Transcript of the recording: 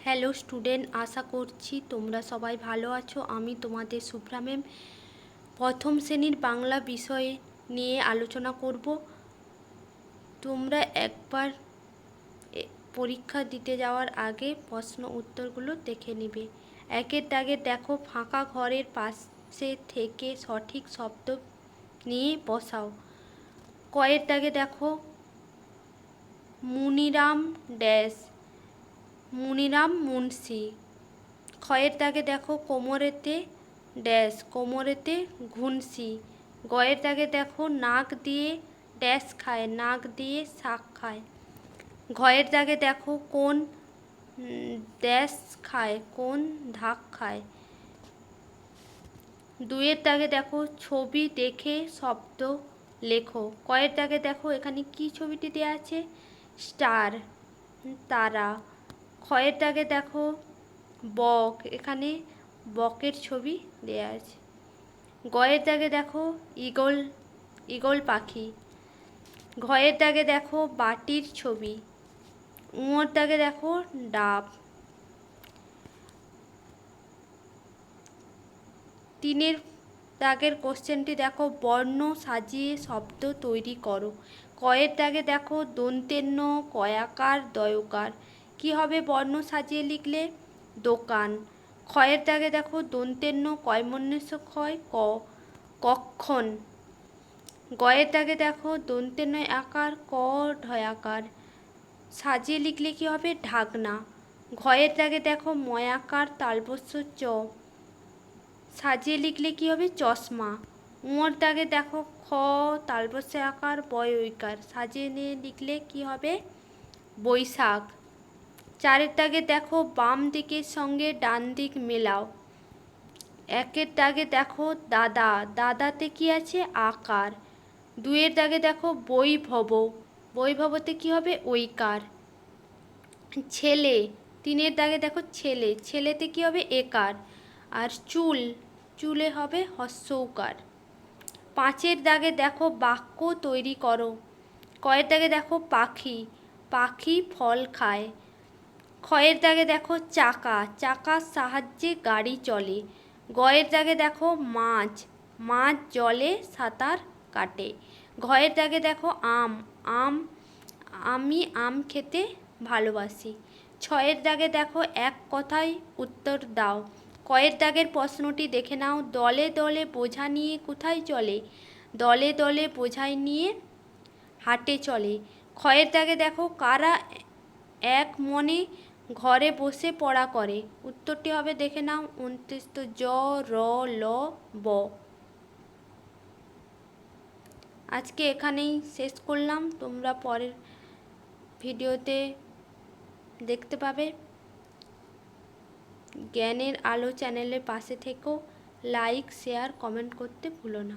Hello student, আশা করছি তোমরা সবাই ভালো আছো। আমি তোমাদের শুভ্রা ম্যাম প্রথম শ্রেণীর বাংলা বিষয় নিয়ে আলোচনা করব। তোমরা একবার পরীক্ষা দিতে যাওয়ার আগে প্রশ্ন উত্তরগুলো দেখে নিবে। একের দাগে দেখো, ফাঁকা ঘরের পাশে থেকে সঠিক শব্দ নিয়ে বসাও। কয়ের দাগে দেখো, মুনিরাম ড্যাশ, মুনিরাম মুন্সি। ক্ষয়ের দাগে দেখো, কোমরেতে ড্যাশ, কোমরেতে ঘুনসি। গয়ের দাগে দেখো, নাক দিয়ে ড্যাশ খায়, নাক দিয়ে শাক খায়। ঘয়ের দাগে দেখো, কোন ড্যাশ খায়, কোন ধাক খায়। দুইয়ের দাগে দেখো, ছবি দেখে শব্দ লেখো। কয়ের দাগে দেখো, এখানে কি ছবিটি দেওয়া আছে? স্টার, তারা। ক্ষয়ের দাগে দেখো, বক, এখানে বকের ছবি দেয়া আছে। গয়ের দাগে দেখো, ঈগল, ঈগল পাখি। ঘয়ের দাগে দেখো, বাটির ছবি। উঁয়োর দাগে দেখো, ডাব। তিনের দাগের কোশ্চেনটি দেখো, বর্ণ সাজিয়ে শব্দ তৈরি করো। কয়ের দাগে দেখো, দন্তের ন, কয়াকার, দয়কার। কি হবে বর্ণ সাজিয়ে লিখলে? দোকান। ক্ষয়ের দাগে দেখো, দন্তের ন, কয়মন্যস্য ক্ষয়, ক, কক্ষণ। গয়ের দাগে দেখো, দন্তের নয় আকার, ক, ঢয়াকার। সাজিয়ে লিখলে কি হবে? ঢাকনা। ঘয়ের দাগে দেখো, ময়াকার, তালবস্য চ। সাজিয়ে লিখলে কি হবে? চশমা। উঁয়োর দাগে দেখো, খ, তালবস্য আকার, বয় ঐকার। সাজিয়ে নিয়ে লিখলে কি হবে? বৈশাখ। চারের দাগে দেখো, বাম দিকের সঙ্গে ডান দিক মেলাও। একের দাগে দেখো, দাদা, দাদাতে কি আছে? আকার। দুইয়ের দাগে দেখো, বৈভব, বৈভবতে কি হবে? ঐকার। ছেলে, তিনের দাগে দেখো, ছেলে, ছেলেতে কি হবে? একার। আর চুল, চুলে হবে হস্যৌকার। পাঁচের দাগে দেখো, বাক্য তৈরি করো। কয়ের দাগে দেখো, পাখি, পাখি ফল খায়। ক্ষয়ের দাগে দেখো, চাকা, চাকার সাহায্যে গাড়ি চলে। গয়ের দাগে দেখো, মাছ, মাছ জলে সাঁতার কাটে। ঘয়ের দাগে দেখো, আম, আম, আমি আম খেতে ভালোবাসি। ছয়ের দাগে দেখো, এক কথায় উত্তর দাও। কয়ের দাগের প্রশ্নটি দেখে নাও, দলে দলে বোঝা নিয়ে কোথায় চলে? দলে দলে বোঝাই নিয়ে হাটে চলে। ক্ষয়ের দাগে দেখো, কারা এক মনে ঘরে বসে পড়া করে? উত্তরটি হবে দেখে নাও 29 জ, র, ল, ব। আজকে এখানেই শেষ করলাম। তোমরা পরের ভিডিওতে দেখতে পাবে। জ্ঞানের আলো চ্যানেলের পাশে থেকেও লাইক, শেয়ার, কমেন্ট করতে ভুলো না।